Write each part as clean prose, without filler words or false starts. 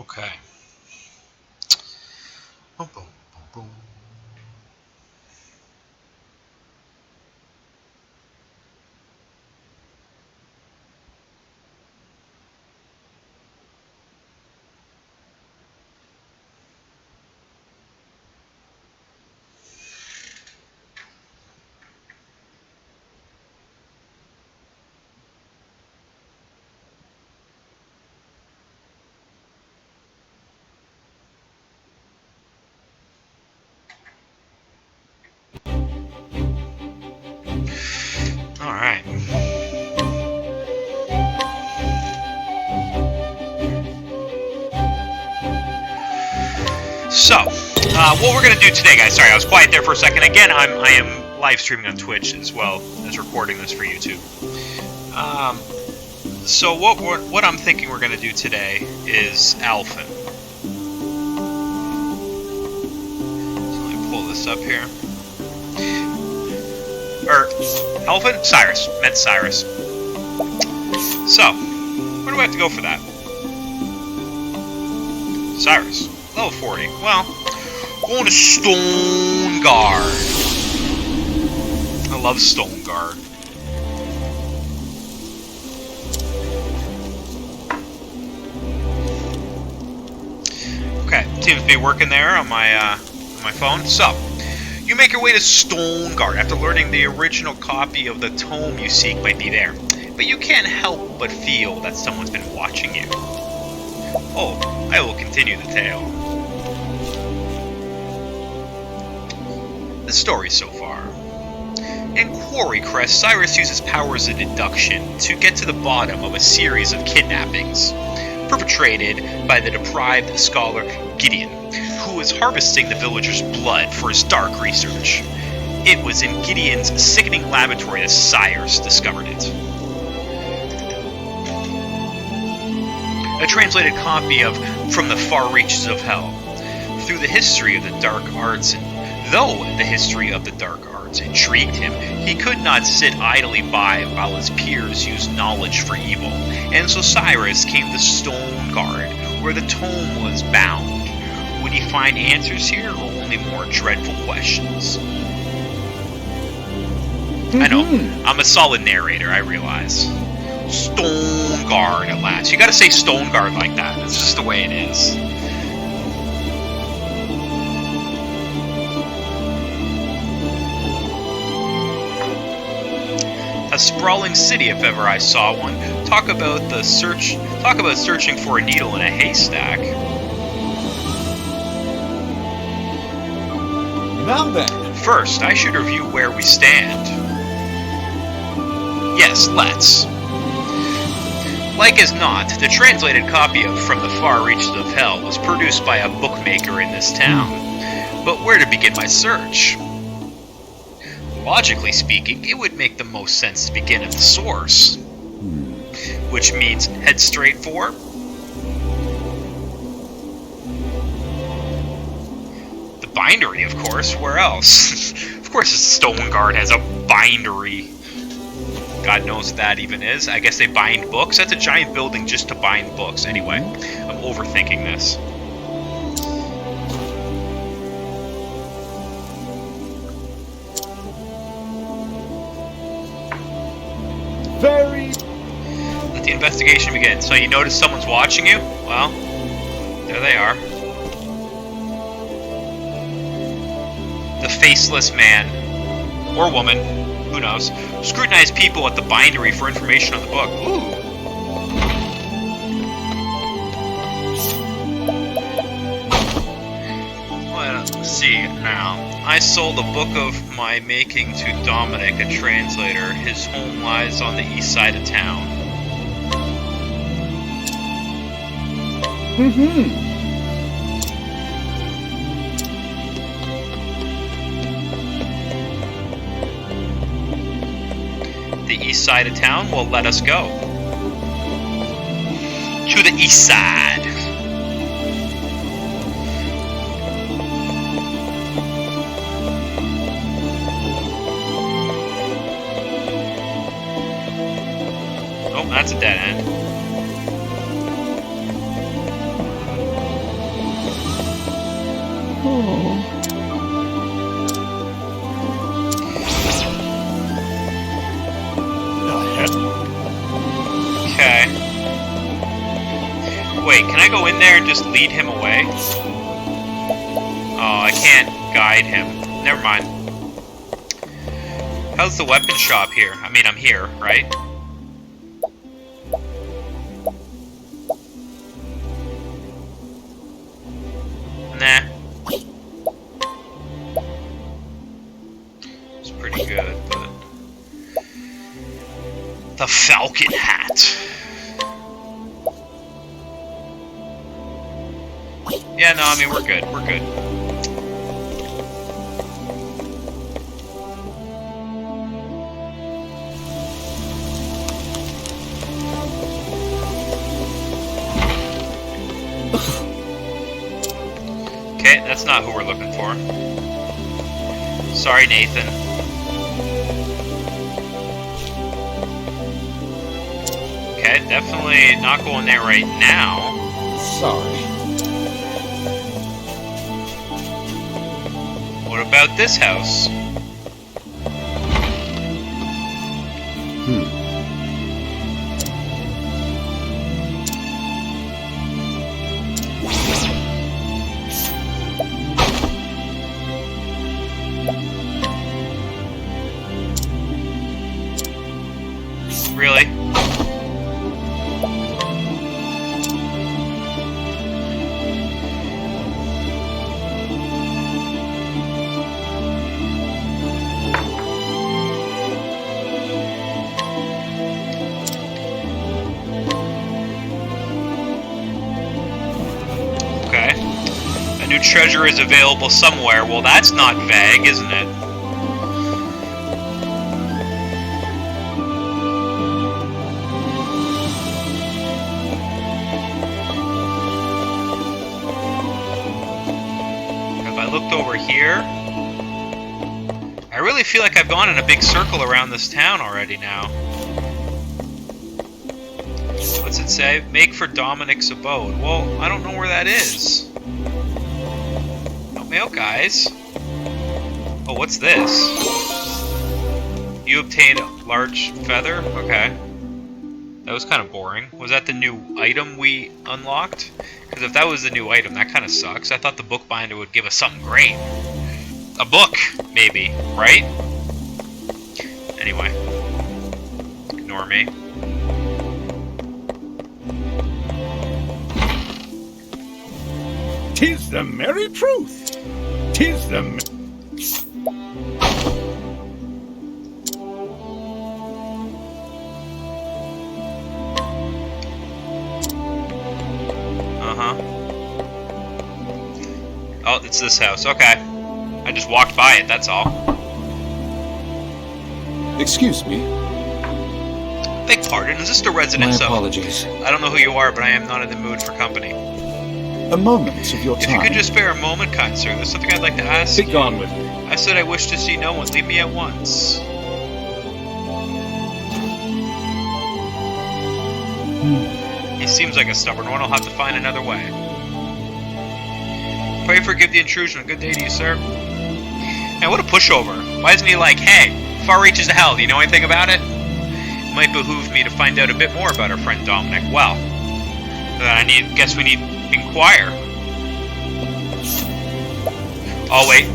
Okay. Boom, boom, boom, boom. All right. So, what we're gonna do today, guys? Sorry, I was quiet there for a second. Again, I am live streaming on Twitch as well as recording this for YouTube. So what I'm thinking we're gonna do today is Alphen. So let me pull this up here. Or Alphen? Cyrus. Meant Cyrus. So, where do I have to go for that? Cyrus. Level 40. Well, going to Stone Guard. I love Stone Guard. Okay, seems to be working there on my phone. So, you make your way to Stone Guard after learning the original copy of the tome you seek might be there. But you can't help but feel that someone's been watching you. Oh, I will continue the tale. The story so far. In Quarry Crest, Cyrus uses powers of deduction to get to the bottom of a series of kidnappings perpetrated by the deprived scholar Gideon, who was harvesting the villagers' blood for his dark research. It was in Gideon's sickening laboratory that Cyrus discovered it. A translated copy of From the Far Reaches of Hell. Through the history of the dark arts, though the history of the dark arts intrigued him, he could not sit idly by while his peers used knowledge for evil, and so Cyrus came to Stone Guard, where the tome was bound. Would he find answers here, or only more dreadful questions? I know, I'm a solid narrator, I realize. Stone Guard at last. You gotta say Stone Guard like that. That's just the way it is. A sprawling city, if ever I saw one. Talk about searching for a needle in a haystack. Now then. First, I should review where we stand. Yes, let's. Like as not, the translated copy of From the Far Reaches of Hell was produced by a bookmaker in this town. But where to begin my search? Logically speaking, it would make the most sense to begin at the source. Which means head straight for... the bindery, of course. Where else? Of course Stone Guard has a bindery. God knows what that even is. I guess they bind books? That's a giant building just to bind books. Anyway, I'm overthinking this. Let the investigation begin. So you notice someone's watching you? Well, there they are. The faceless man. Or woman. Who knows? Scrutinize people at the bindery for information on the book. Ooh. Let's see now. I sold a book of my making to Dominic, a translator. His home lies on the east side of town. The east side of town? Well, let us go. To the east side. Oh, that's a dead end. Okay. Wait, can I go in there and just lead him away? Oh, I can't guide him. Never mind. How's the weapon shop here? I mean, I'm here, right? Nah. It's pretty good, but... The Falcon Hat. Yeah, no, I mean, we're good. We're good. Okay, that's not who we're looking for. Sorry, Nathan. Okay, definitely not going there right now. Sorry. What about this house? Really? Okay. A new treasure is available somewhere. Well, that's not vague, isn't it? Over here. I really feel like I've gone in a big circle around this town already now. What's it say? Make for Dominic's abode. Well, I don't know where that is. Help me out, guys. Oh, what's this? You obtained a large feather? Okay. That was kind of boring. Was that the new item we unlocked? Because if that was the new item, that kind of sucks. I thought the bookbinder would give us something great. A book, maybe, right? Anyway. Ignore me. "'Tis the merry truth. 'Tis the..." Oh, it's this house. Okay. I just walked by it, that's all. Excuse me. Beg pardon, is this the residence of... My apologies. I don't know who you are, but I am not in the mood for company. A moment of your time. If you could just spare a moment, kind sir, there's something I'd like to ask. Be gone with me. I said I wish to see no one. Leave me at once. He seems like a stubborn one. I'll have to find another way. Pray forgive the intrusion. Good day to you, sir. Man, what a pushover. Why isn't he like, hey, far reaches of hell, do you know anything about it? It might behoove me to find out a bit more about our friend Dominic. Well, then guess we need inquire. Oh, wait.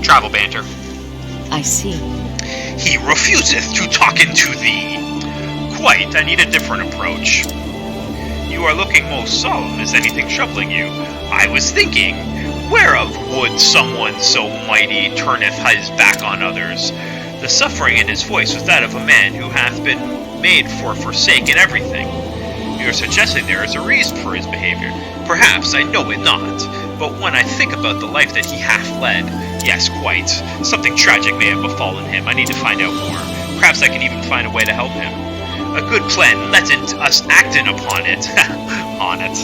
Travel banter. I see. He refuseth to talk into thee. Quite, I need a different approach. You are looking most solemn. Is anything troubling you? I was thinking, whereof would someone so mighty turneth his back on others? The suffering in his voice was that of a man who hath been made for forsaken everything. You are suggesting there is a reason for his behavior. Perhaps, I know it not. But when I think about the life that he hath led, yes, quite. Something tragic may have befallen him. I need to find out more. Perhaps I can even find a way to help him. A good plan, let us actin upon it. On it.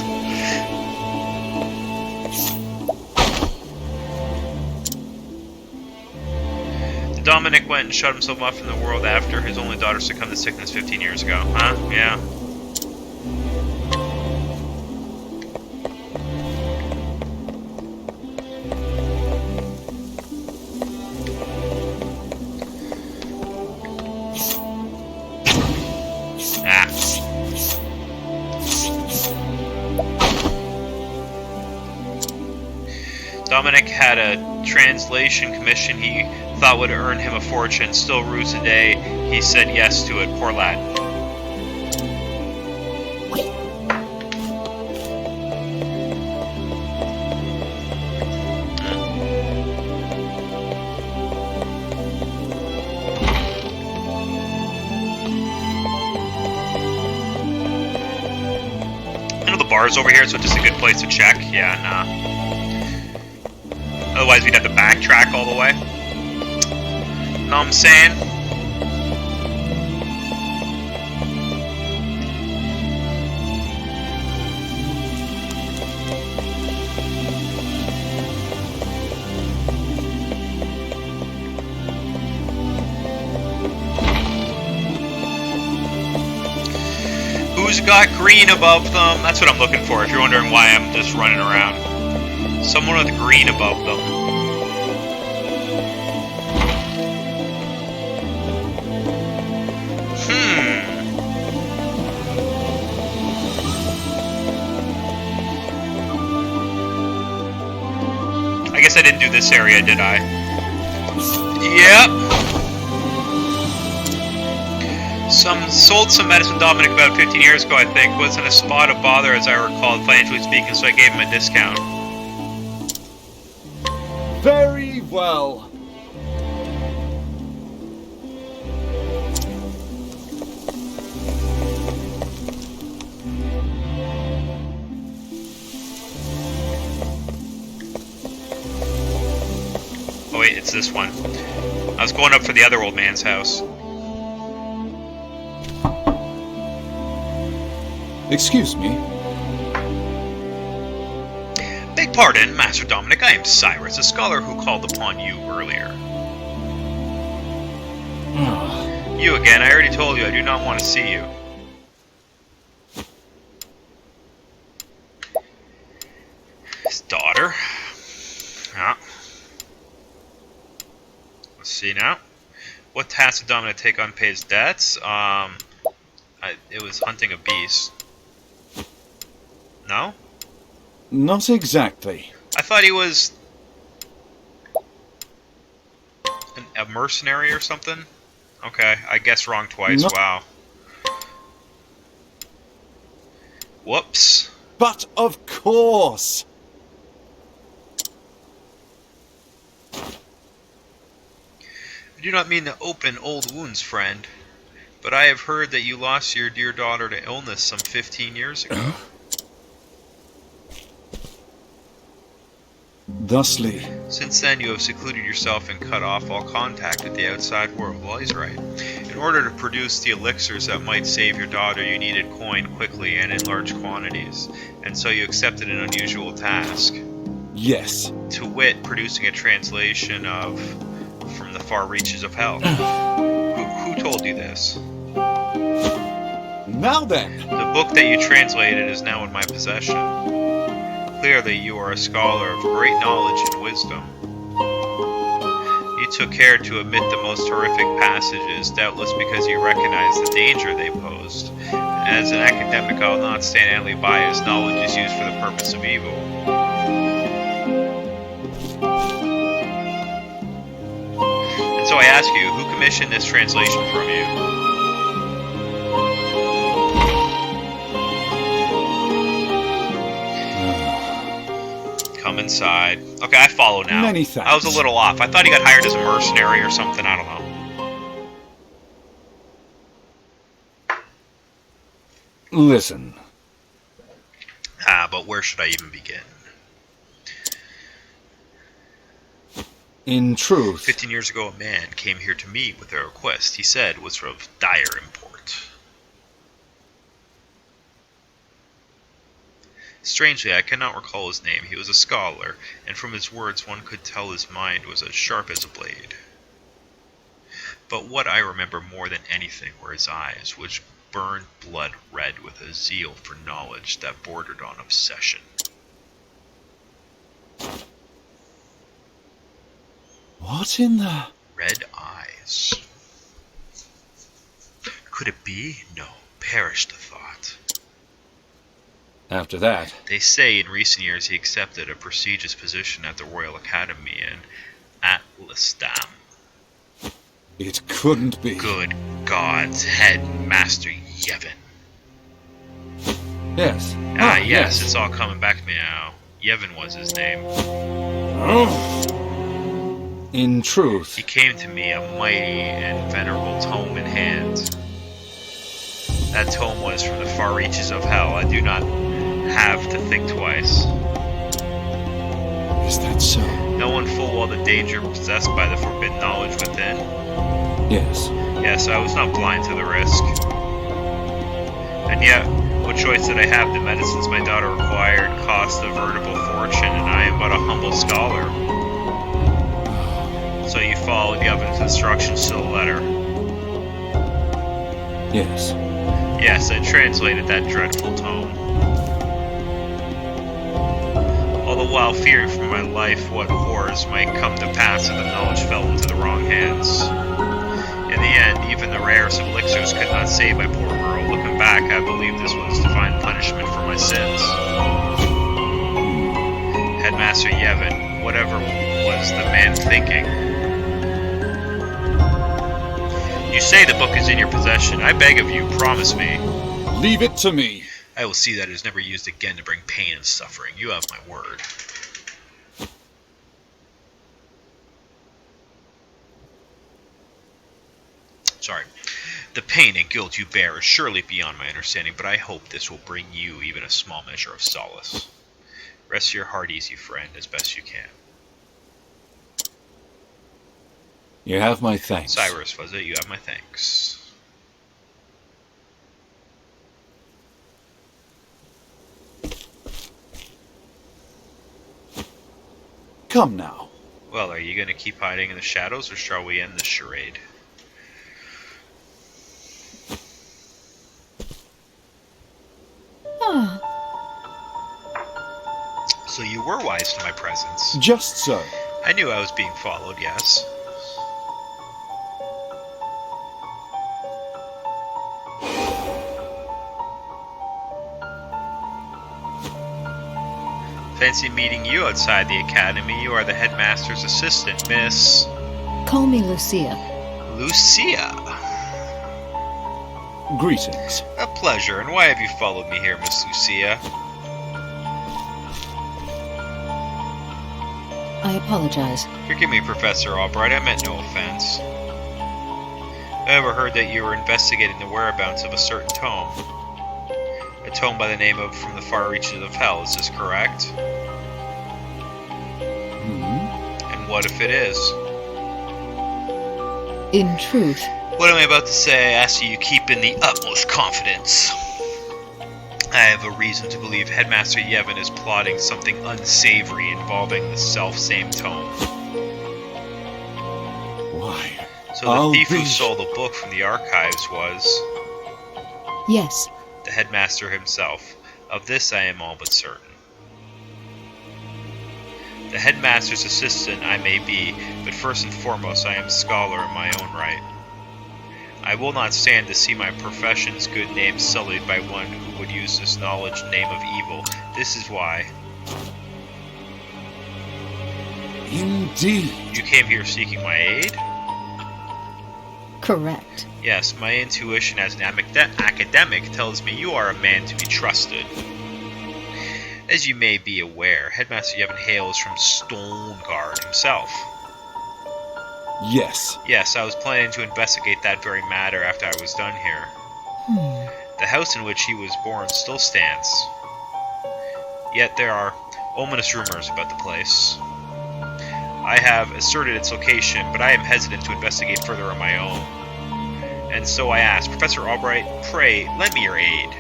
Dominic went and shut himself off from the world after his only daughter succumbed to sickness 15 years ago. Huh? Yeah. Dominic had a translation commission he thought would earn him a fortune. Still rues today. He said yes to it. Poor lad. I know the bar's over here, so it's just a good place to check. Yeah, nah. Otherwise, we'd have to backtrack all the way. Know what I'm saying? Who's got green above them? That's what I'm looking for, if you're wondering why I'm just running around. Someone with green above them. I guess I didn't do this area, did I? Yep. Sold some medicine Dominic about 15 years ago, I think. Wasn't a spot of bother, as I recall, financially speaking, so I gave him a discount. Very well. Oh wait, it's this one. I was going up for the other old man's house. Excuse me. Beg pardon, Master Dominic. I am Cyrus, a scholar who called upon you earlier. You again. I already told you I do not want to see you. His daughter. Yeah. Let's see now. What task did Dominic take on pays debts? It was hunting a beast. No? Not exactly. I thought he was a mercenary or something. Okay, I guess wrong twice. No. Wow. Whoops. But of course. I do not mean to open old wounds, friend, but I have heard that you lost your dear daughter to illness some 15 years ago. Thusly. Since then, you have secluded yourself and cut off all contact with the outside world. Well, he's right. In order to produce the elixirs that might save your daughter, you needed coin quickly and in large quantities, and so you accepted an unusual task. Yes. To wit, producing a translation of From the Far Reaches of Hell. Who told you this? Now then. The book that you translated is now in my possession. Clearly, you are a scholar of great knowledge and wisdom. You took care to omit the most horrific passages, doubtless because you recognized the danger they posed. As an academic, I will not stand idly by as knowledge is used for the purpose of evil. And so I ask you, who commissioned this translation from you? Come inside. Okay, I follow now. Many thanks. I was a little off. I thought he got hired as a mercenary or something. I don't know. Listen. But where should I even begin? In truth. 15 years ago, a man came here to me with a request he said was of dire import. Strangely, I cannot recall his name. He was a scholar, and from his words one could tell his mind was as sharp as a blade. But what I remember more than anything were his eyes, which burned blood red with a zeal for knowledge that bordered on obsession. What in the... Red eyes. Could it be? No. Perish the thought. After that, They say in recent years he accepted a prestigious position at the Royal Academy in Atlasdam. it couldn't be. Good gods, Headmaster Yevon. Yes. Yes, it's all coming back to me now. Yevon was his name. In truth, He came to me, a mighty and venerable tome in hand. That tome was from the far reaches of hell. I do not have to think twice. is that so? Knowing full well the danger possessed by the forbidden knowledge within. Yes. Yes, I was not blind to the risk. And yet, what choice did I have? The medicines my daughter required cost a veritable fortune, and I am but a humble scholar. So you followed Yevon's instructions to the letter. Yes. Yes, I translated that dreadful tome. All the while fearing for my life what horrors might come to pass if the knowledge fell into the wrong hands. In the end, even the rarest of elixirs could not save my poor girl. Looking back, I believe this was divine punishment for my sins. Headmaster Yevon, whatever was the man thinking? You say the book is in your possession. I beg of you, promise me. Leave it to me. I will see that it is never used again to bring pain and suffering. You have my word. Sorry. The pain and guilt you bear is surely beyond my understanding, but I hope this will bring you even a small measure of solace. Rest your heart easy, friend, as best you can. You have my thanks. Cyrus, was it? You have my thanks. Come now. Well, are you going to keep hiding in the shadows, or shall we end this charade? So you were wise to my presence. Just so. I knew I was being followed, yes. Fancy meeting you outside the academy. You are the headmaster's assistant, Miss... Call me Lucia. Lucia. Greetings. A pleasure. And why have you followed me here, Miss Lucia? I apologize. Forgive me, Professor Albright. I meant no offense. I overheard that you were investigating the whereabouts of a certain tome. A tome by the name of From the Far Reaches of Hell. Is this correct? And what if it is? In truth, What am I about to say? I ask you keep in the utmost confidence. I have a reason to believe Headmaster Yevon is plotting something unsavory involving the self-same tome. Why? So the thief who stole the book from the archives was... yes. the headmaster himself. Of this I am all but certain. The headmaster's assistant I may be, but first and foremost I am a scholar in my own right. I will not stand to see my profession's good name sullied by one who would use this knowledge name of evil. This is why. Indeed. You came here seeking my aid? Correct. Yes, my intuition as an academic tells me you are a man to be trusted. As you may be aware, Headmaster Yevon hails from Stoneguard himself. Yes. Yes, I was planning to investigate that very matter after I was done here. The house in which he was born still stands. Yet there are ominous rumors about the place. I have asserted its location, but I am hesitant to investigate further on my own. And so I ask, Professor Albright, pray, lend me your aid.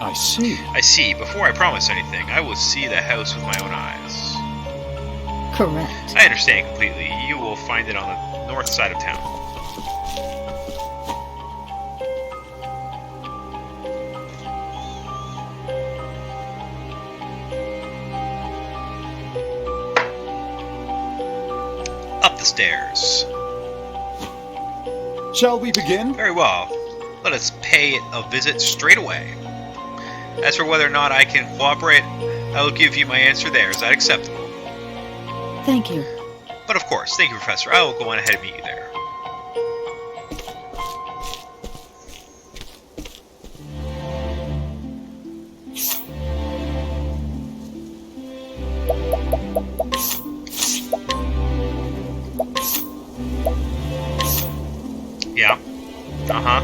I see. I see. Before I promise anything, I will see the house with my own eyes. Correct. I understand completely. You will find it on the north side of town. Up the stairs. Shall we begin? Very well. Let us pay it a visit straight away. As for whether or not I can cooperate, I will give you my answer there. Is that acceptable? Thank you. But of course, thank you, Professor. I will go on ahead and meet you there. Yeah. Uh-huh.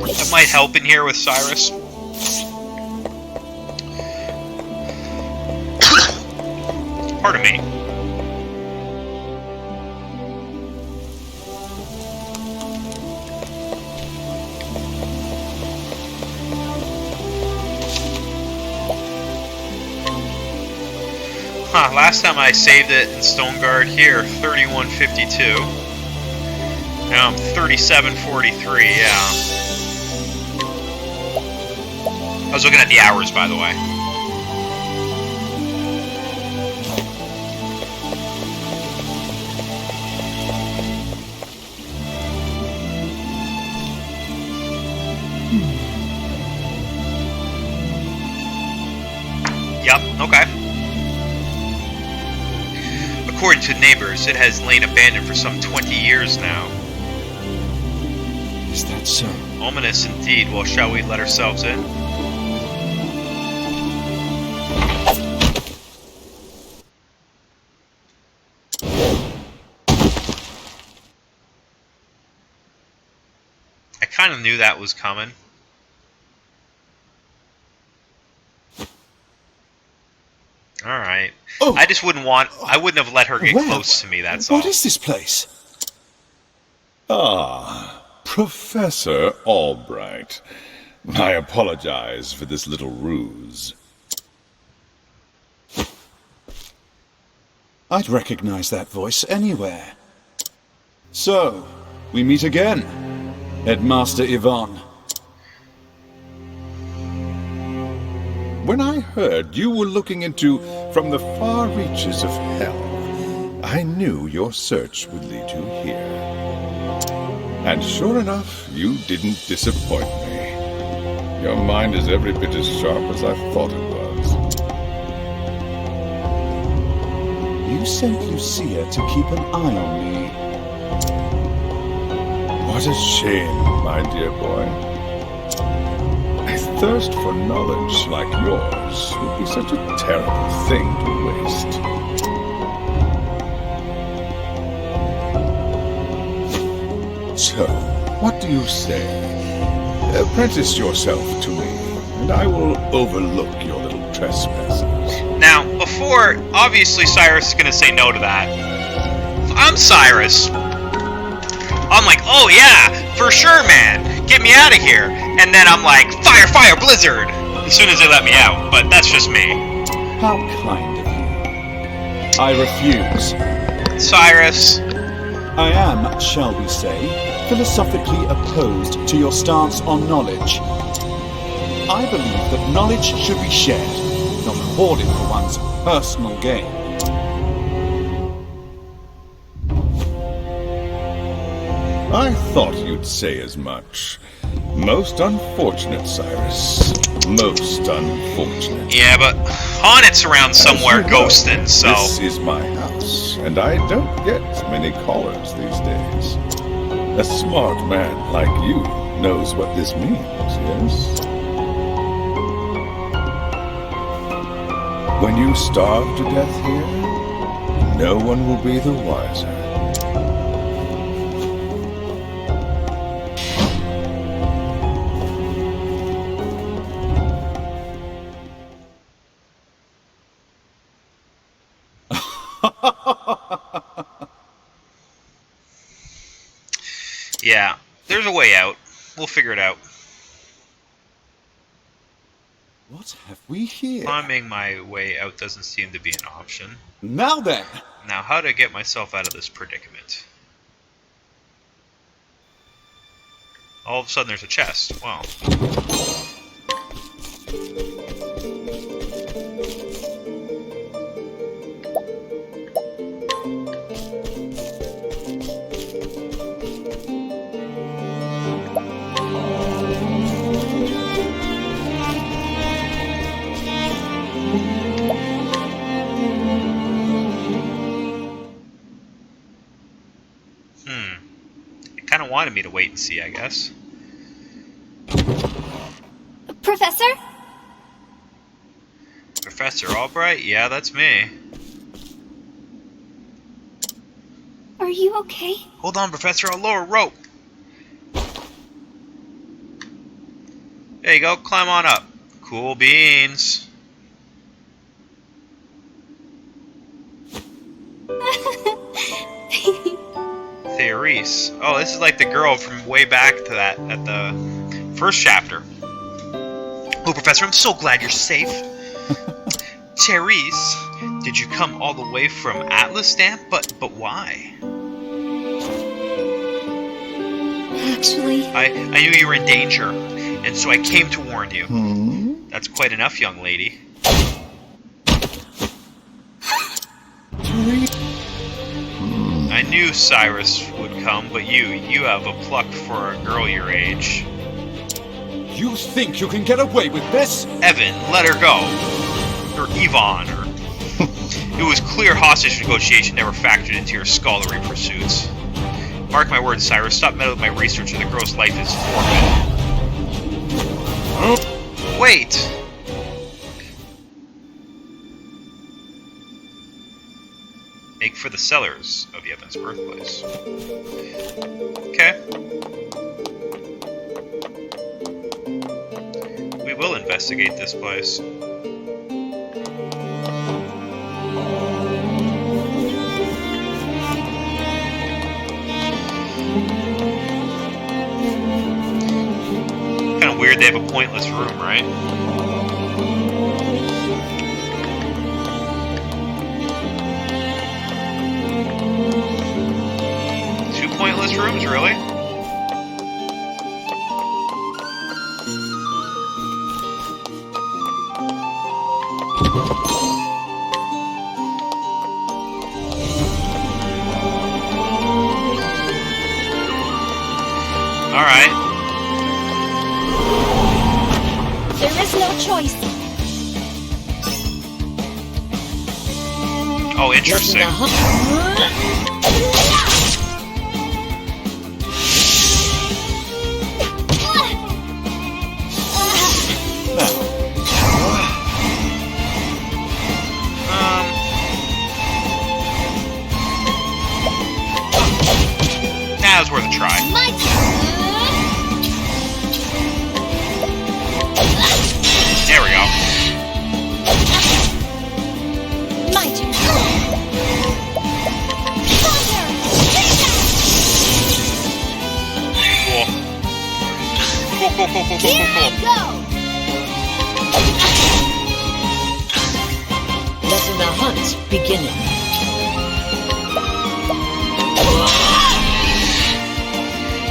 That might help in here with Cyrus. Pardon me. Huh, last time I saved it in Stoneguard here, 3152. Now I'm 3743, yeah. I was looking at the hours, by the way. Yep, okay. According to neighbors, it has lain abandoned for some 20 years now. Is that so? Ominous indeed. Well, shall we let ourselves in? I kind of knew that was coming. Alright. Oh. I just wouldn't I wouldn't have let her get Well, close to me, that's all. What is this place? Ah, Professor Albright. I apologize for this little ruse. I'd recognize that voice anywhere. So, we meet again, Headmaster Yvonne. When I heard you were looking into from the far reaches of hell, I knew your search would lead you here. And sure enough, you didn't disappoint me. Your mind is every bit as sharp as I thought it was. You sent Lucia to keep an eye on me. What a shame, my dear boy. A thirst for knowledge like yours would be such a terrible thing to waste. So, what do you say? Apprentice yourself to me, and I will overlook your little trespasses. Now, before, obviously Cyrus is going to say no to that. I'm Cyrus. I'm like, oh yeah, for sure, man. Get me out of here. And then I'm like, fire, fire, blizzard. As soon as they let me out. But that's just me. How kind of you. I refuse. Cyrus. I am, shall we say, philosophically opposed to your stance on knowledge. I believe that knowledge should be shared, not hoarded for one's personal gain. I thought you'd say as much. Most unfortunate, Cyrus. Most unfortunate. Yeah, but Hornet's around somewhere As you know, ghosting, so... This is my house, and I don't get many callers these days. A smart man like you knows what this means, yes? When you starve to death here, no one will be the wiser. Yeah, there's a way out. We'll figure it out. What have we here? Climbing my way out doesn't seem to be an option. Now then! Now, how to get myself out of this predicament? All of a sudden there's a chest. Wow. wanted me to wait and see, I guess. Professor? Professor Albright? Yeah, that's me. Are you okay? Hold on, Professor, I'll lower rope. There you go, climb on up. Cool beans. Cyrus. Oh, this is like the girl from way back to that at the first chapter. Oh, Professor, I'm so glad you're safe. Cyrus, did you come all the way from Atlastan? But why? Actually... I knew you were in danger, and so I came to warn you. That's quite enough, young lady. I knew Cyrus would come, but you have a pluck for a girl your age. You think you can get away with this? Evan, let her go. Or Yvonne, or... It was clear hostage negotiation never factored into your scholarly pursuits. Mark my words, Cyrus, stop meddling with my research or the girl's life is forfeit. Wait! Make for the cellars of Yevon's birthplace. Okay. We will investigate this place. Kinda weird they have a pointless room, right? Two pointless rooms, really? Alright. There is no choice. Oh, interesting. That was worth a try. My There we go. My turn. Cool. Here I go. Letting the hunt beginning.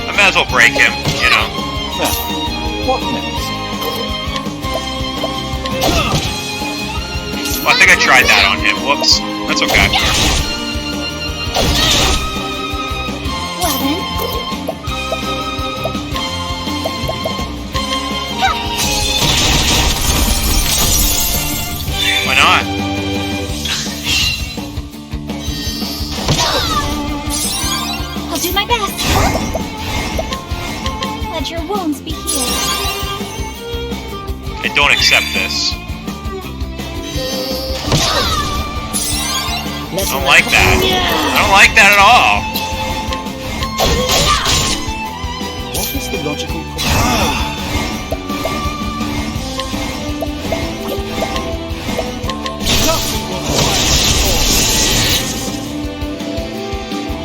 I might as well break him, you know. Now, what next? Well, I think I tried that on him. Whoops. That's okay. Well then. Why not? I'll do my best. Let your wounds be healed. I don't accept this. I don't like that. I don't like that at all. What is the logical conclusion?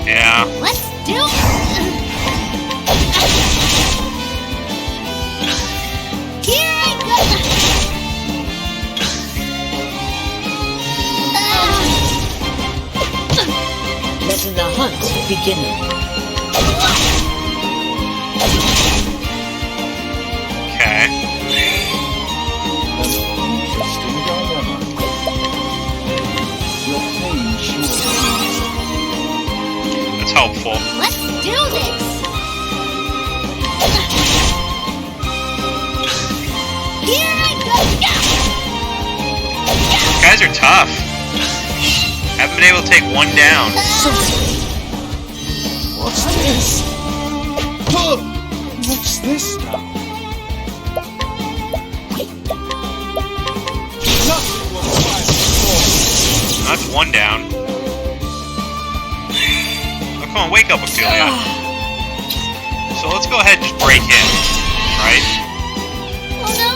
Yeah. Let's do it. Here I go. Letting the hunt beginning. Okay. Interesting dilemma. Your pain sure is. That's helpful. Let's do this. Here I go. Guys are tough. Haven't been able to take one down. What's this? What's this now? Nothing will find before. That's one down. Oh, come on, wake up, Ophelia. So let's go ahead and just break him, right? Oh no!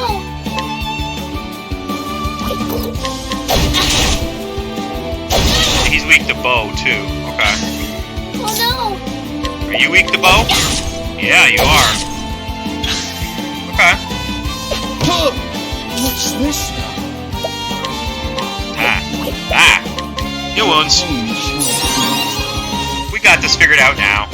He's weak to bow, too. Okay. Oh no! Are you weak to bow? Yeah, you are. Okay. What's this now? Ah! New wounds. We got this figured out now.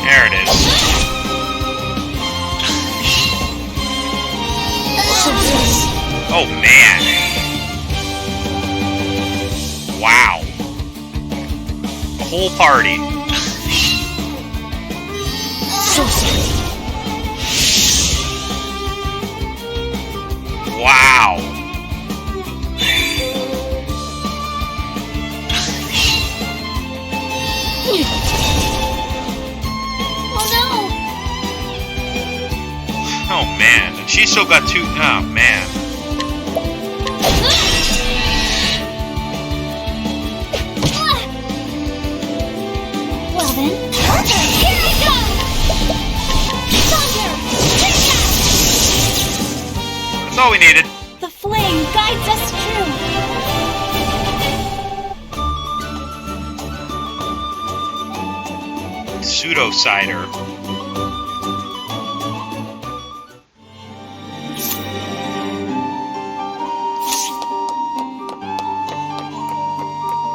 There it is. Oh man! Wow! The whole party. Wow! Oh man, and she still got two. Oh man. Well then, Thunder, here I go! Thunder, That's all we needed. the flame guides us true. Pseudo cider.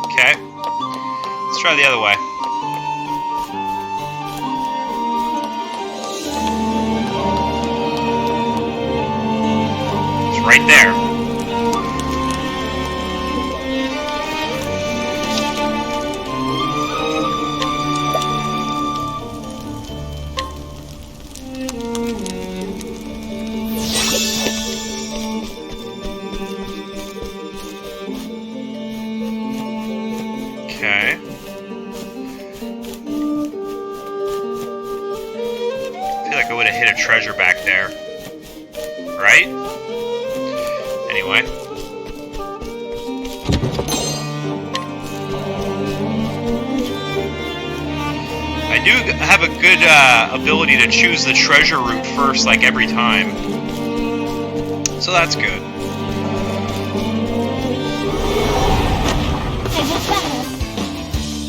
Okay. Let's try the other way. It's right there. Okay. I feel like I would have hit a treasure back there. Right? Anyway. I do have a good ability to choose the treasure route first, like every time. So that's good. I will battle.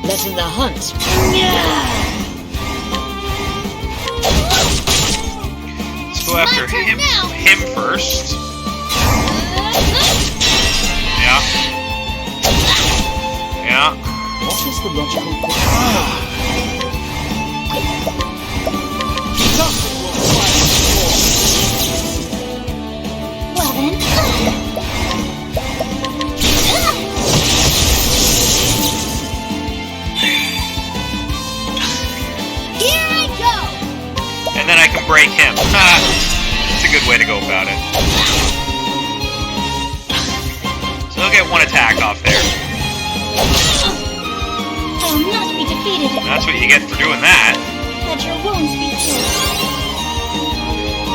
Lessen the hunt. Let's go after My turn him. now. Him first. Yeah. Yeah. What is the logical point? Nothing will find before. Well then. Here I go! And then I can break him. That's a good way to go about it. So he'll get one attack off there. I will not be defeated. That's what you get for doing that. Let your wounds be healed.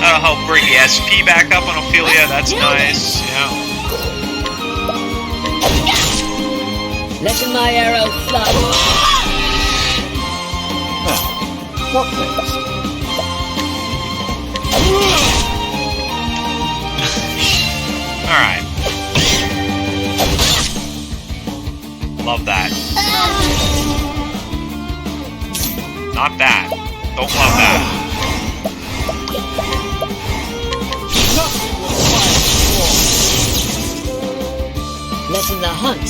That'll help bring the SP back up on Ophelia. That's nice. Yeah. Lessen my arrow fly. Now, what next? Alright. Love that. Not that. Don't love that. Nothing will find before. Lessen the hunt.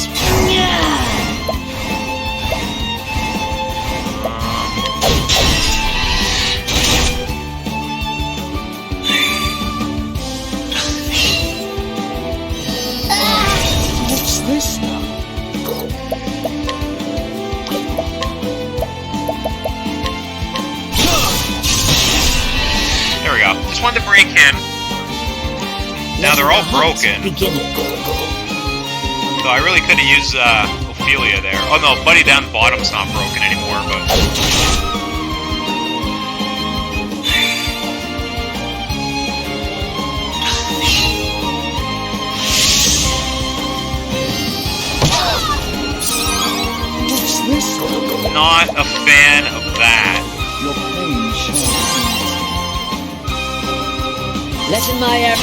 first one to break him. Now they're all broken. Beginning. So I really could have used Ophelia there. Oh no, Buddy down the bottom's not broken anymore, but... What's this? Not a fan of that. Your pain shall Lessen my air.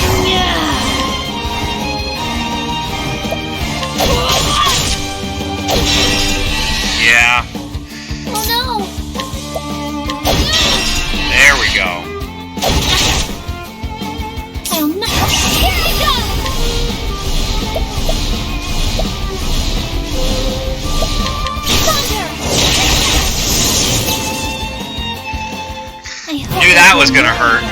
Yeah, Oh no! there we go. I'll not. Here I go! Thunder! I hope Knew that was gonna hurt.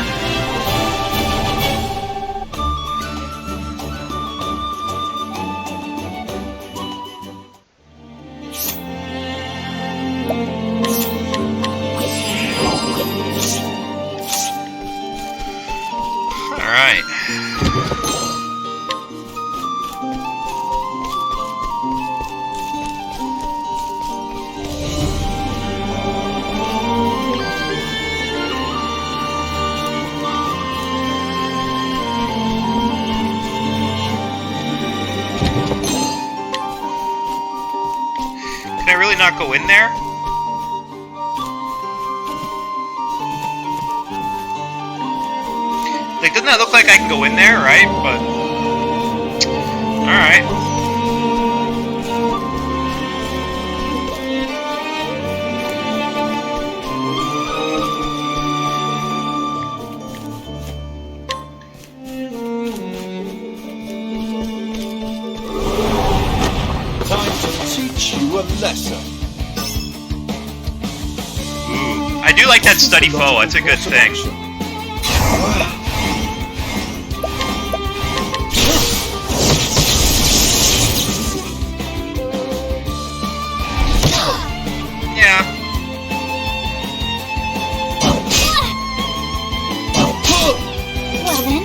Alright. Can I really not go in there? Like, doesn't that look like I can go in there, right? But... Alright. time to teach you a lesson. Ooh. I do like that study foe, that's a good thing. Yeah. Well then.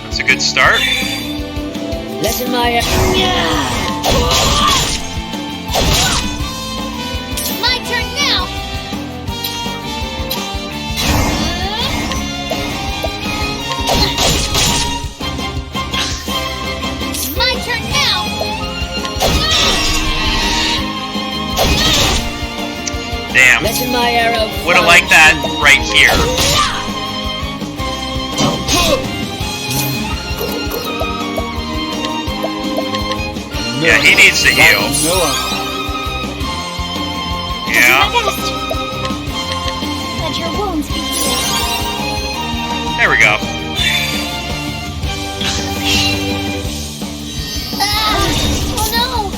That's a good start. Lessen my My turn now. My turn now. Damn. lessen my arrow. Would have liked that right here. Yeah, he needs to heal. Do Yeah. my best. Let your wounds be healed. There we go. Oh no!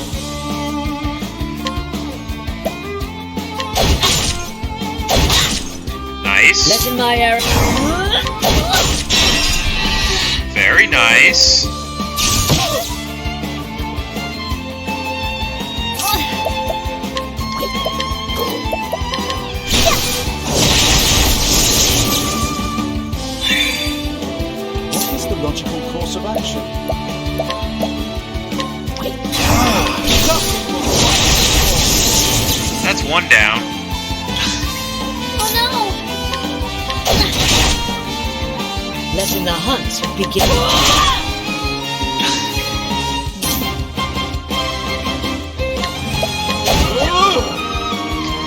Nice. Lessen my arrow. Very nice. What is the logical course of action? That's one down. Oh no! Lessen the hunt. Begin.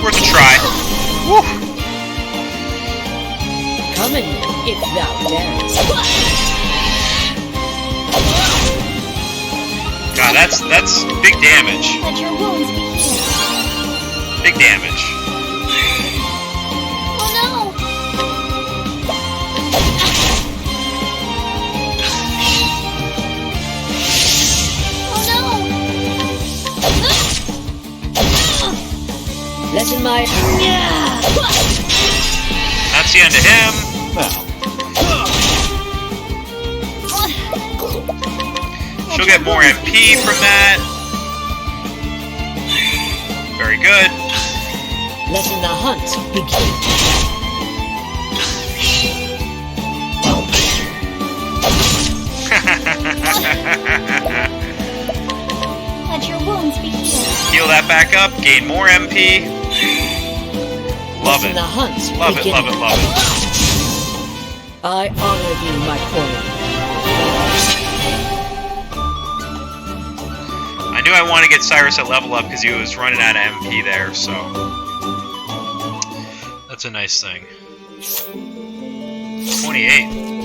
Worth a try. Woo. Come in, if thou darest. God, that's big damage. Let your wounds be healed. Big damage. Oh no! Oh no! Lessen my. That's the end of him. Now, She'll get more MP from that. Very good. Letting the hunt begin. Let your wounds be healed. Heal that back up. Gain more MP. Love Letting it. the hunt Love it, begin. love it, love it. I honor thee, my queen. I knew I wanted to get Cyrus at level up because he was running out of MP there, so that's a nice thing. 28.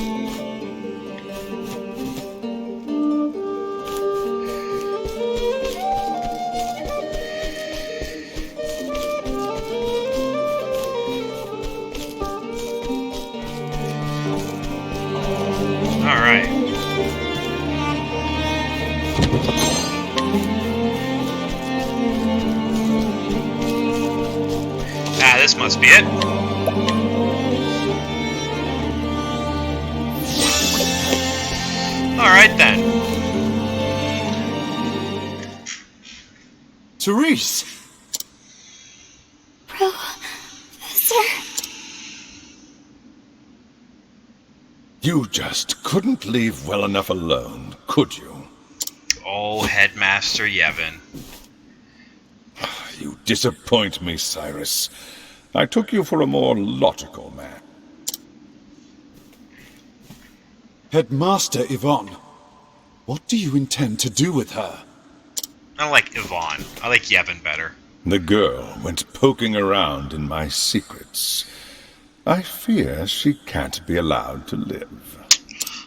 All right. Ah, this must be it. Alright then. Cyrus! Professor? You just couldn't leave well enough alone, could you? Oh, Headmaster Yevon. You disappoint me, Cyrus. I took you for a more logical man. Headmaster Yvonne, what do you intend to do with her? I like Yvonne. I like Yevon better. The girl went poking around in my secrets. I fear she can't be allowed to live.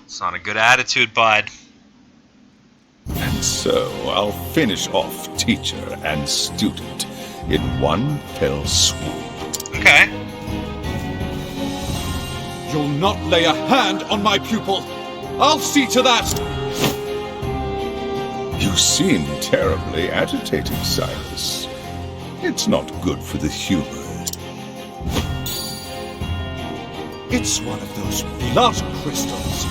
It's not a good attitude, bud. And so I'll finish off teacher and student in one fell swoop. Okay. You'll not lay a hand on my pupil! I'll see to that! You seem terribly agitated, Cyrus. It's not good for the humor. It's one of those blood crystals.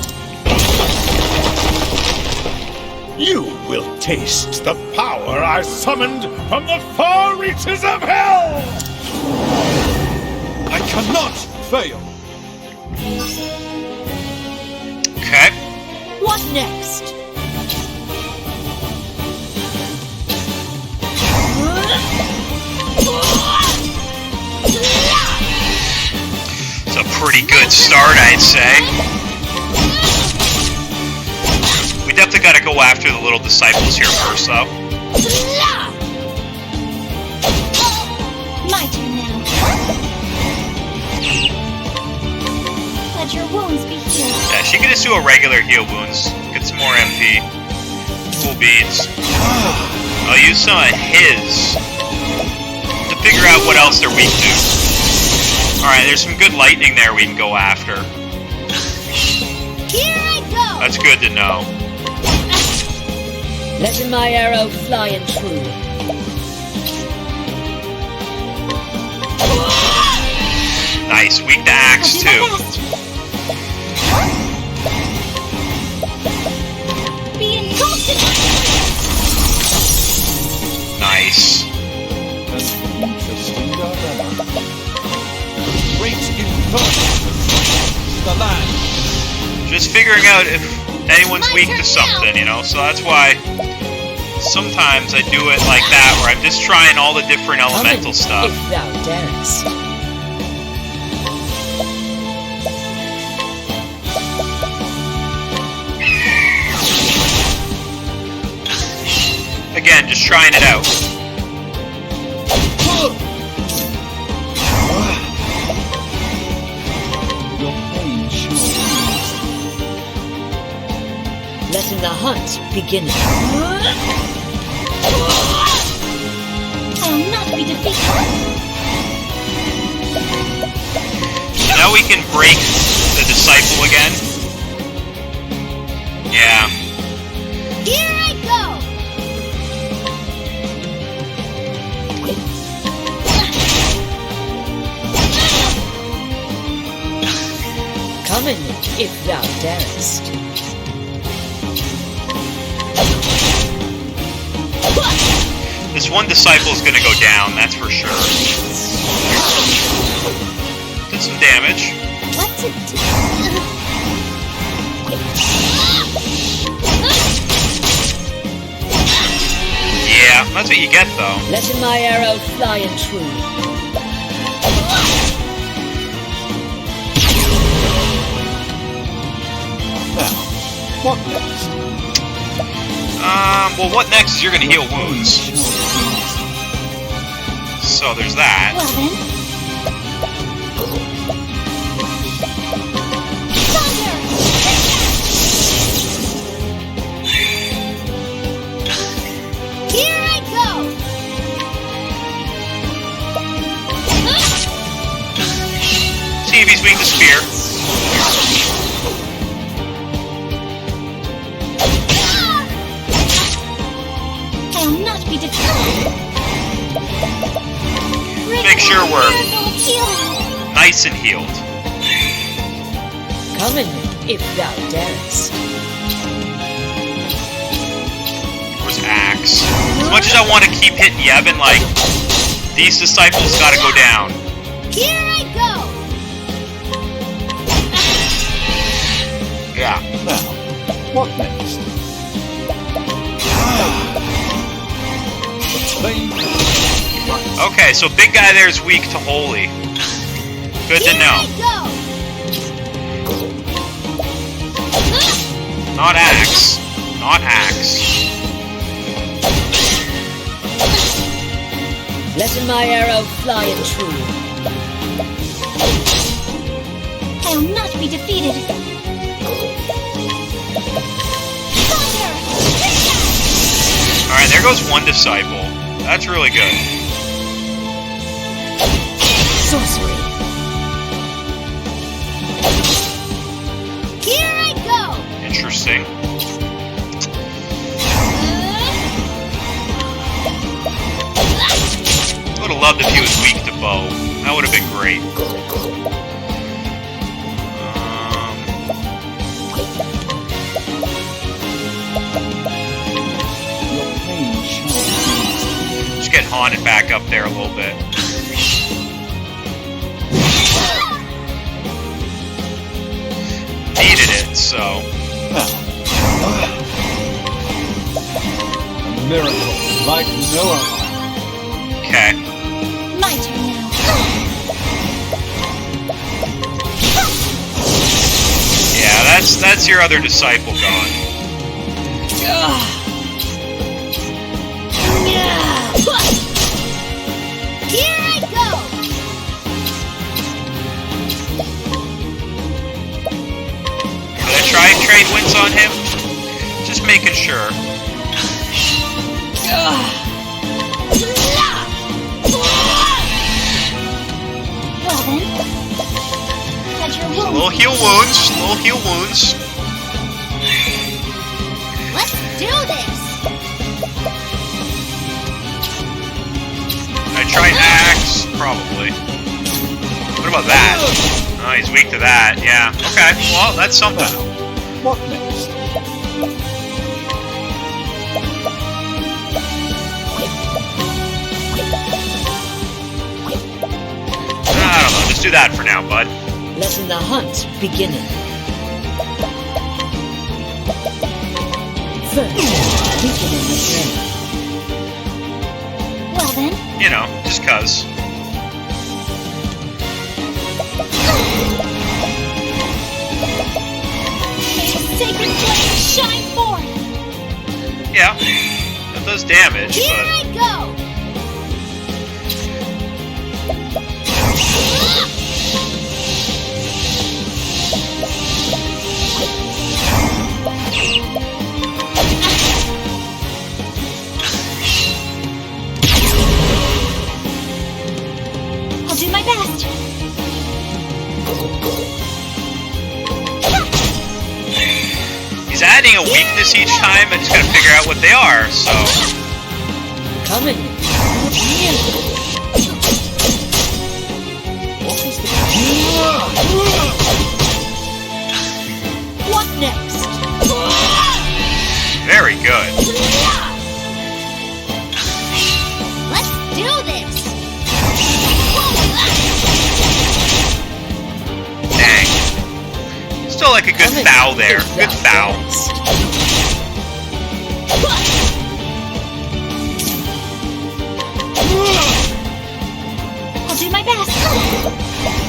You will taste the power I summoned from the far reaches of hell! I cannot fail! Okay. What next? It's a pretty good start, I'd say. We definitely gotta go after the little disciples here first, though. My turn now. Let your wounds be healed. Yeah, she can just do a regular heal wounds. Get some more MP. Cool beans. I'll use some of his to figure out what else they're weak to. Alright, there's some good lightning there we can go after. Here I go! That's good to know. Letting my arrow fly and true. Nice. Weak to axe, I'll do my too. best. Be engulfed in Nice. Interesting dilemma. Great impermanence to the land. Just figuring out if anyone's weak to something, you know? So that's why sometimes I do it like that, where I'm just trying all the different elemental stuff. If thou darest. Again, just trying it out. Your pain shall ease. Letting the hunt begin. I'll not be defeated. So now we can break the disciple again. Yeah. Here I go! Come in if thou darest. The This one disciple is gonna go down, that's for sure. Did some damage. What to do? Yeah, that's what you get though. Letting my arrow fly and true. Now, what next? Well, what next is you're gonna heal wounds. So there's that. Well then. Thunder! Here I go! See if he's weak to spear. I'll not be defeated. Make sure we're Healing. nice and healed. Come in, if thou darest. Where's Axe? As much as I want to keep hitting Yevon, like, these disciples gotta go down. Here I go! Yeah. Now, what next? The flame. Right. Okay, so big guy there is weak to holy. Good to know. Not Axe. Not Axe. Letting my arrow fly and true. I'll not be defeated. Thunder! Alright, there goes one disciple. That's really good. Sorcery. Here I go! Interesting. I would have loved if he was weak to bow. That would have been great. Your pain shall cease. Just get haunted back up there a little bit. Needed it, so. Now, a miracle like no other. Okay. My turn now. Yeah, that's your other disciple gone. Here I go! Gonna try and trade wins on him? Just making sure. Well then, got your wounds. Little heal wounds. Little heal wounds. Let's do this! I try axe, probably. What about that? Oh, he's weak to that. Yeah. Okay. Well, that's something. Now, what next? I don't know. Just do that for now, bud. Letting the hunt begin. First, weakening the flame. Well then, You know, just cuz. sacred flame shine forth! Yeah. That does damage, Here but. I go! I'll do my best. He's adding a weakness each time. I just gotta figure out what they are, so. Coming. What next? Very good. Still like a good Coming foul there. if Good thou foul. darest. I'll do my best.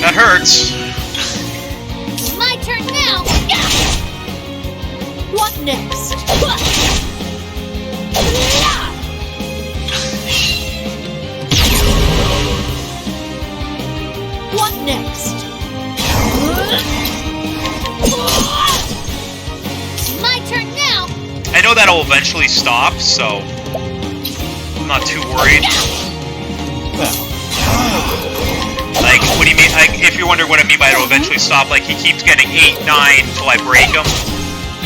That hurts. My turn now. What next? What next? My turn now. I know that'll eventually stop, so I'm not too worried. Like, what do you mean? Like, if you're wondering what I mean by it'll eventually stop, like he keeps getting 8, 9 till I break him,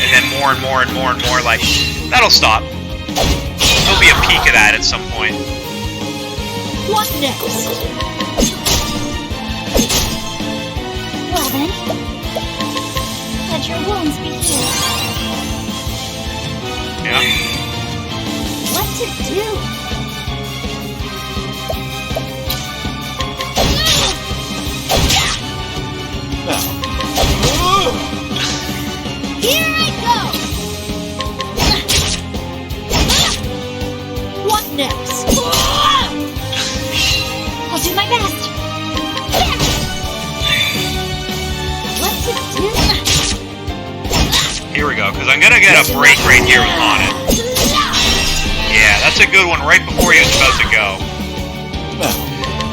and then more and more and more and more. Like, that'll stop. There'll be a peak of that at some point. What next? Well then, let your wounds be healed. Yeah. What to do? Here I go! What next? I'll do my best. What to do? Here we go, because I'm gonna get a break right here on it. Yeah, that's a good one right before he was about to go.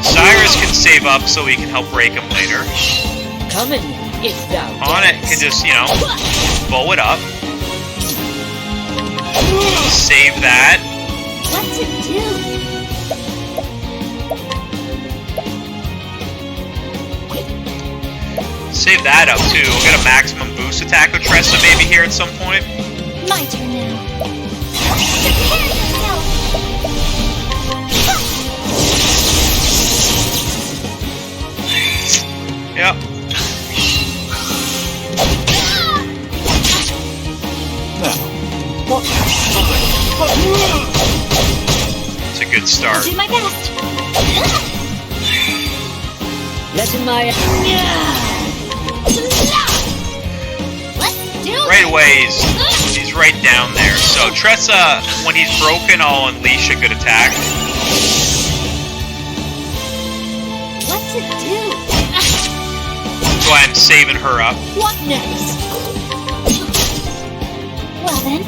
Cyrus can save up so he can help break him later. Coming if thou On it darest. can just, you know, bow it up. Save that. What to do? Save that up too. We'll get a maximum boost attack with Tressa maybe here at some point. My turn now. Prepare yourself. Yep. It's a good start. I'll do my best. Let in my Let's do it. Right away, he's right down there. So Tressa, when he's broken, I'll unleash a good attack. What to do? That's why I'm saving her up. what next? Well then.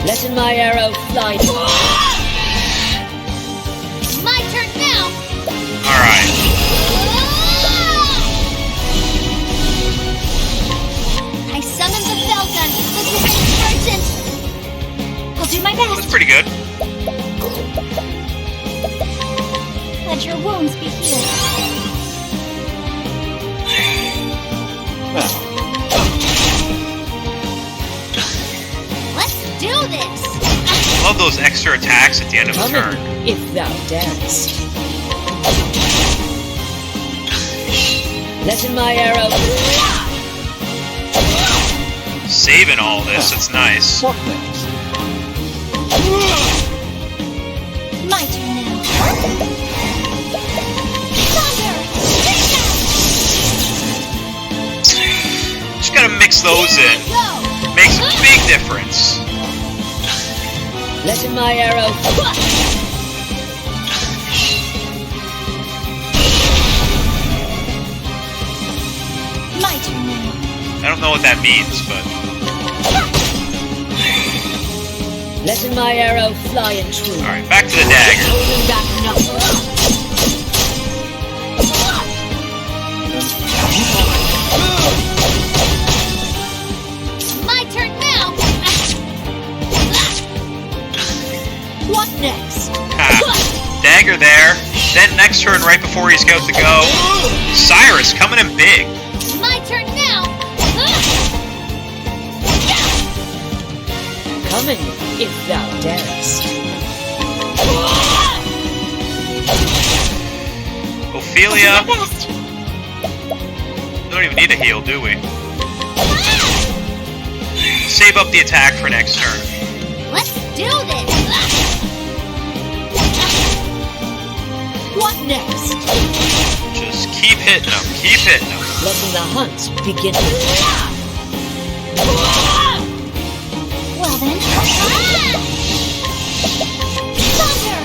Letting my arrow fly. My turn now. Alright. I summoned the bell gun. This is urgent. I'll do my That's best. pretty good. Let your wounds be healed. Let's do this. Love those extra attacks at the end of the Coming turn. if thou darest. Letting my arrow. Saving all this, it's nice. What next? My turn now. Thunder! Just gotta mix those in. Go! Makes a big difference. Letting my arrow. My turn now. I don't know what that means, but Letting my arrow fly and true. alright, back to the dagger. Holding back nothing. My turn now. What next? Ha. Dagger there. Then next turn, right before he's about to go, Cyrus coming in big. My turn now. Coming if thou darest. Ophelia, I'll do my best. we don't even need a heal, do we? Save up the attack for next turn. Let's do this! What next? Just keep hitting them. Keep hitting them. Letting the hunt begin. Well then. Thunder!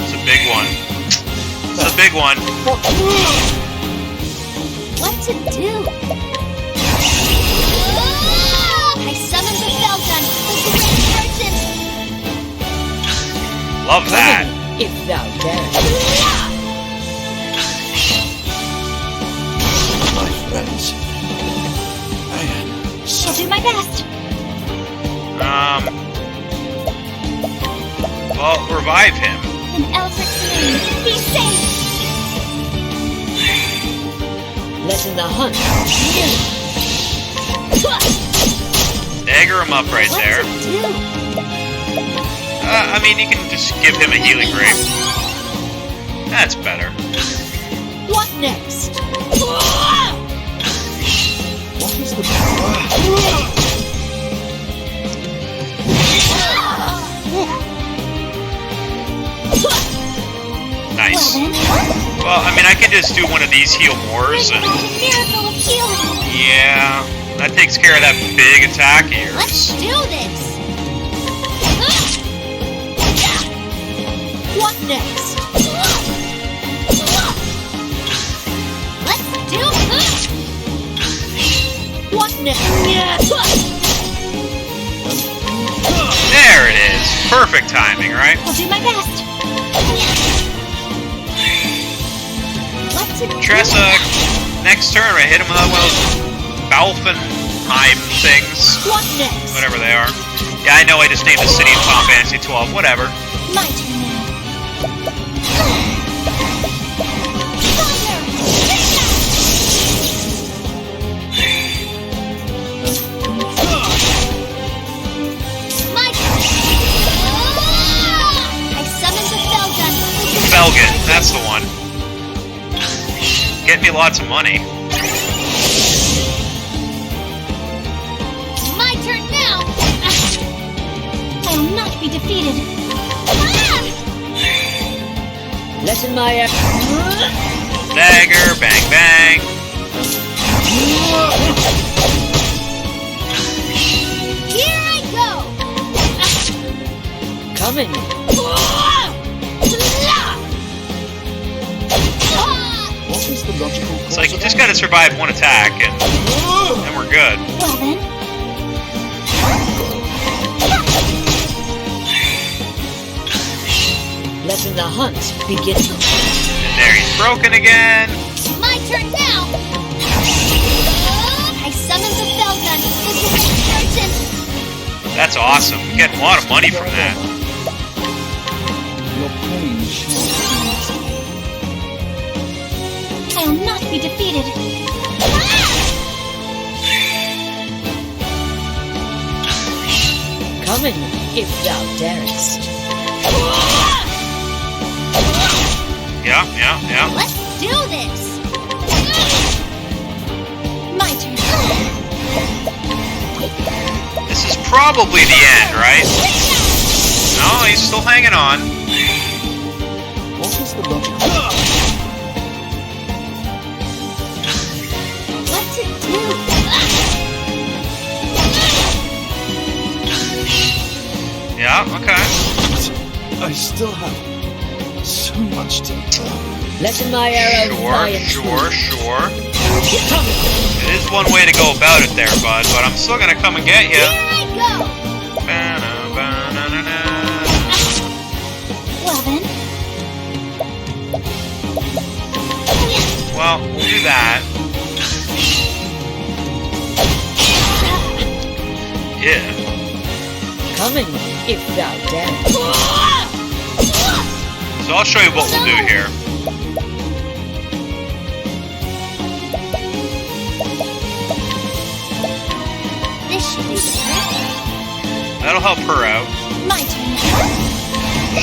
It's a big one. It's a big one. What to do? I summoned the Felgun, the Great Merchant! Love that. If thou darest. My friends, I am I'll do my best. Well, revive him. In Elfric's name, be safe! Letting the hunt. Dagger him up right What there. to do? I mean, you can just give him a healing grape. That's better. What next? What is the Nice. Well then, Well, I mean, I can just do one of these heal mores, I'm and a miracle of healing! yeah, that takes care of that big attack of Let's yours. do this! What next? Let's do What next? There it is. Perfect timing, right? I'll do my best. What to do? Tressa, next turn, I hit him with one of those Balfenheim things. What next? Whatever they are. Yeah, I know I just named the city in Final Fantasy 12. Whatever. My turn now. Thunder! My turn. I summoned the Felgun. Felgen, that's the one. Get me lots of money. My turn now. I will not be defeated. Letting my Dagger, bang, bang. Here I go. coming. What is the logical It's like you just gotta survive one attack and we're good. Well then. Letting the hunt begin. And there he's broken again. My turn now! I summoned the Felgun, the Great Merchant! That's awesome. We get a lot of money from that. Your pain shall I will not be defeated. Coming, if thou darest. Yeah. Let's do this! My turn. This is probably the end, right? No, he's still hanging on. What is the logical What to do? Yeah, okay. I still have so much to Letting my arrow fly and Sure. It is one way to go about it there, bud, but I'm still gonna come and get you. Here I go! Well then. Well, we'll do that. Yeah. coming, if thou darest. So I'll show you what we'll do here. This should be better. That'll help her out. My turn.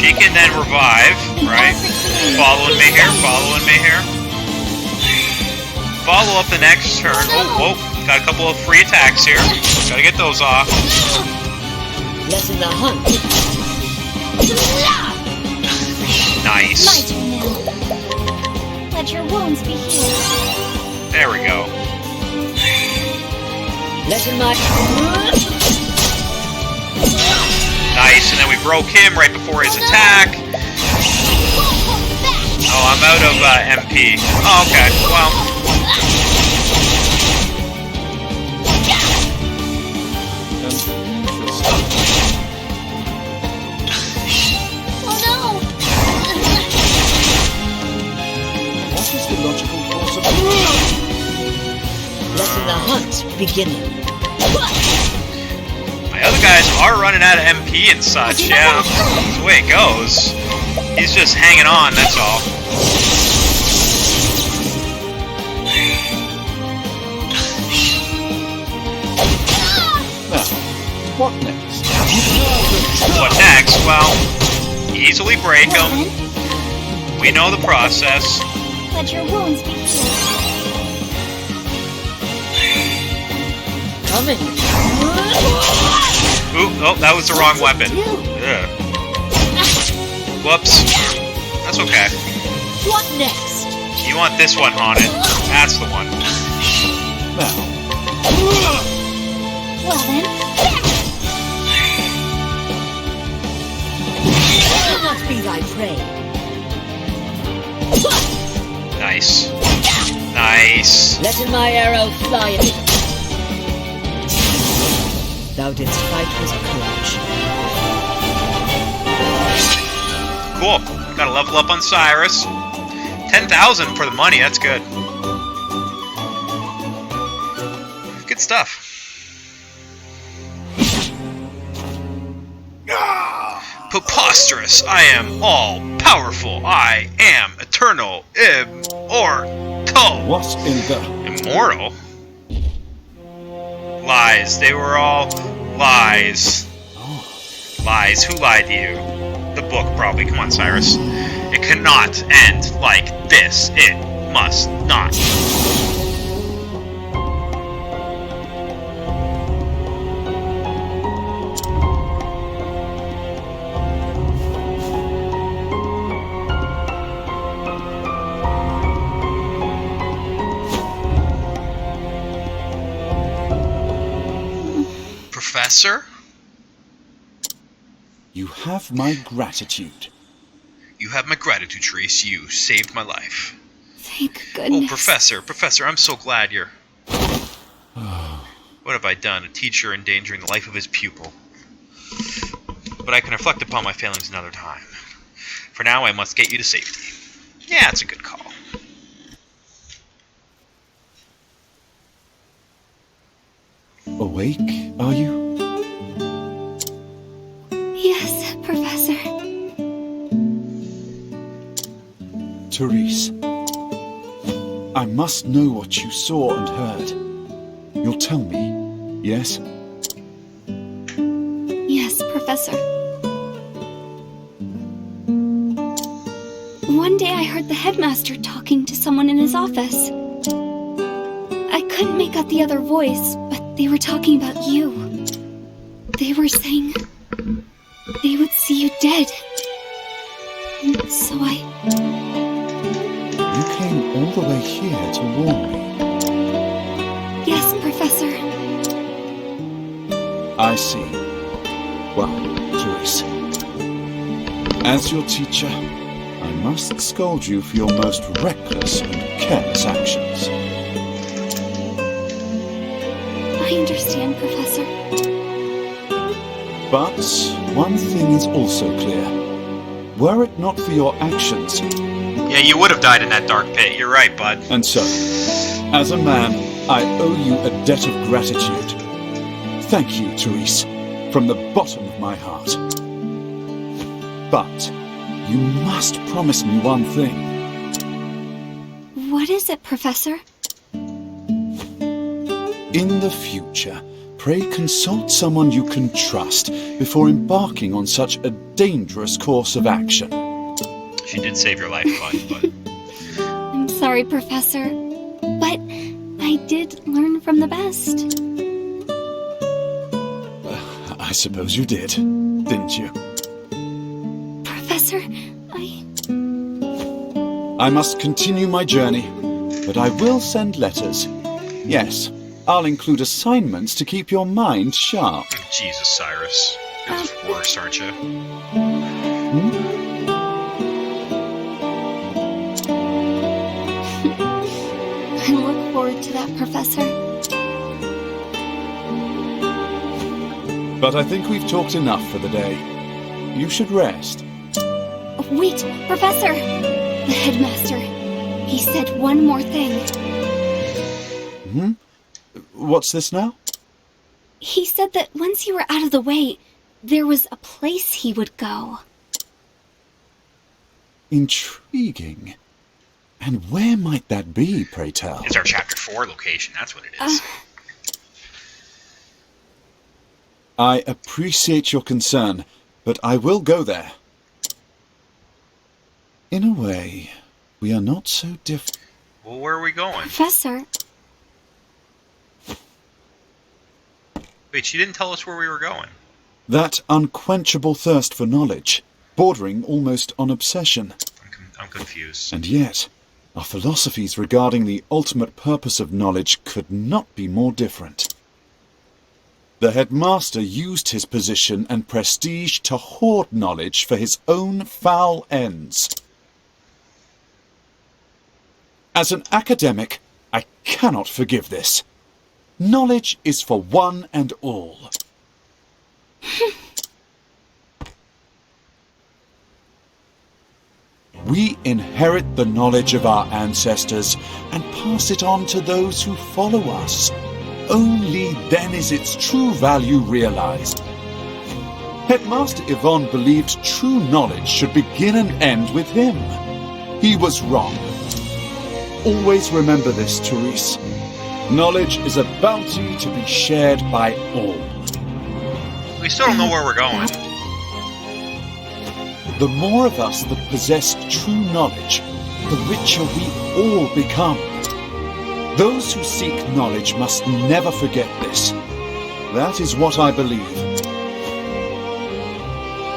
She can then revive, right? Following me here. Follow up the next turn. Oh, whoa. got a couple of free attacks here. Gotta get those off. Lessen the hunt. My Nice. turn now. Let your wounds be healed. There we go. Lessen my... Nice, and then we broke him right before his attack. Oh, I'm out of MP. Oh, okay. Well, Oh no! What is the logical course of Lessen the hunt beginning. my other guys are running out of MP and such, yeah. That's the way it goes. He's just hanging on, that's all. Now, what next? What next? Well, easily break Well them. then, We know the process. let your wounds be healed. Coming. Ooh, oh, that was the wrong weapon. Ugh. Whoops. That's okay. What next? You want this one haunted. That's the one. Now, Well then, Do not be thy prey. Nice. Nice. Lessen my arrow fly at it. Thou didst fight with courage. Cool. Gotta level up on Cyrus. 10,000 for the money, that's good. Good stuff. Preposterous! I am all powerful. I am eternal. Immortal. what in the... Immortal? Lies. They were all lies. Lies. Who lied to you? The book, probably. Come on, Cyrus. It cannot end like this. It must not. Professor? You have my gratitude. You have my gratitude, Cyrus. You saved my life. thank Oh, goodness. Professor, I'm so glad you're... What have I done? A teacher endangering the life of his pupil. But I can reflect upon my failings another time. For now, I must get you to safety. Yeah, it's a good call. Awake, are you? Yes, Professor. Therese, I must know what you saw and heard. You'll tell me, yes? Yes, Professor. One day I heard the headmaster talking to someone in his office. I couldn't make out the other voice, but they were talking about you. They were saying they would see you dead. And so You came all the way here to warn me. yes, Professor. I see. Well, Cyrus, as your teacher, I must scold you for your most reckless and careless actions. I understand, Professor. But one thing is also clear. Were it not for your actions, Yeah, you would have died in that dark pit. You're right, bud. and so, as a man, I owe you a debt of gratitude. Thank you, Therese, from the bottom of my heart. But you must promise me one thing. What is it, Professor? In the future, pray consult someone you can trust before embarking on such a dangerous course of action. She did save your life, bud, but... I'm sorry, Professor. But I did learn from the best. I suppose you did, didn't you? Professor, I must continue my journey, but I will send letters. Yes, I'll include assignments to keep your mind sharp. Jesus, Cyrus. You're the worst, aren't you? I look forward to that, Professor. But I think we've talked enough for the day. You should rest. Wait, Professor! The headmaster. He said one more thing. What's this now? He said that once you were out of the way, there was a place he would go. Intriguing. And where might that be, pray tell? It's our Chapter 4 location, that's what it is. I appreciate your concern, but I will go there. In a way, we are not so different. Well, where are we going? Professor, Wait, she didn't tell us where we were going. That unquenchable thirst for knowledge, bordering almost on obsession. I'm confused. And yet, our philosophies regarding the ultimate purpose of knowledge could not be more different. The headmaster used his position and prestige to hoard knowledge for his own foul ends. As an academic, I cannot forgive this. Knowledge is for one and all. We inherit the knowledge of our ancestors and pass it on to those who follow us. Only then is its true value realized. Headmaster Yvonne believed true knowledge should begin and end with him. He was wrong. Always remember this, Cyrus. Knowledge is a bounty to be shared by all. We still don't know where we're going. The more of us that possess true knowledge, the richer we all become. Those who seek knowledge must never forget this. That is what I believe.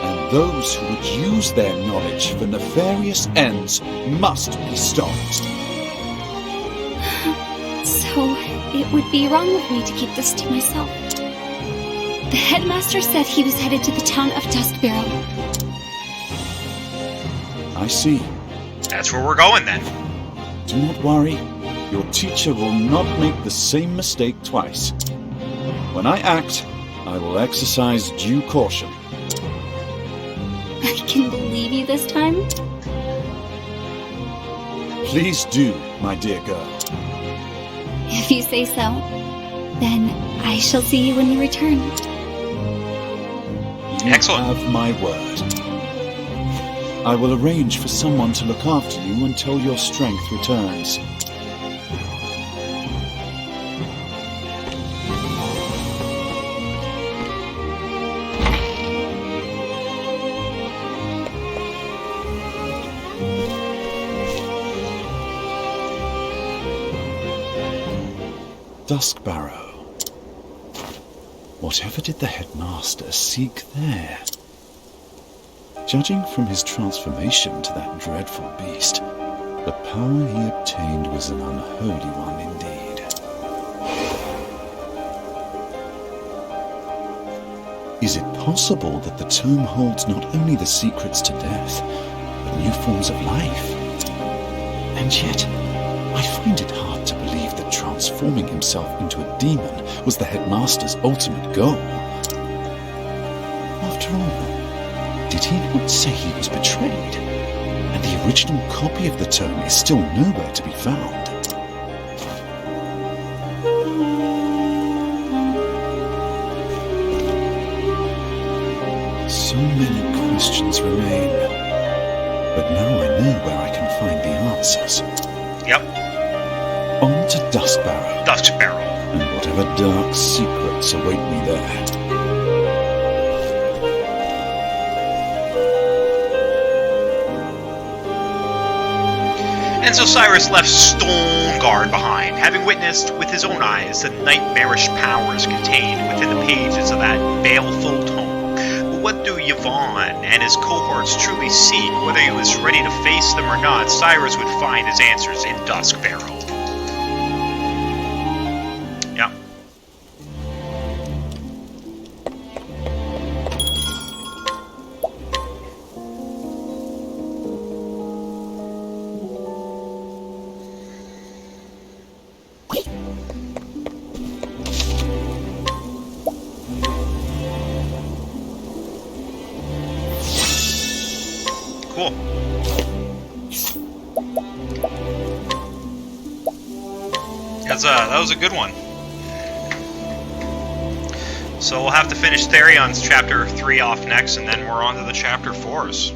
And those who would use their knowledge for nefarious ends must be stopped. so it would be wrong of me to keep this to myself. The headmaster said he was headed to the town of Duskbarrow. I see. That's where we're going then. Do not worry. Your teacher will not make the same mistake twice. When I act, I will exercise due caution. I can believe you this time? Please do, my dear girl. If you say so, then I shall see you when you return. You Excellent. have my word. I will arrange for someone to look after you until your strength returns. Duskbarrow. Whatever did the headmaster seek there? Judging from his transformation to that dreadful beast, the power he obtained was an unholy one indeed. Is it possible that the tome holds not only the secrets to death, but new forms of life? And yet, I find it hard to believe that transforming himself into a demon was the headmaster's ultimate goal. After all, did he not say he was betrayed? And the original copy of the tome is still nowhere to be found. So many questions remain. But now I know where I can find the answers. Yep. On to Duskbarrow. Duskbarrow. And whatever dark secrets await me there. And so Cyrus left Stoneguard behind, having witnessed with his own eyes the nightmarish powers contained within the pages of that baleful tome. But what do Yvonne and his cohorts truly seek? Whether he was ready to face them or not, Cyrus would find his answers in Dusk Barrel. Yeah. Cool. That was a good one. So we'll have to finish Therion's chapter 3 off next, and then we're on to the chapter 4s.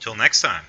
Till next time.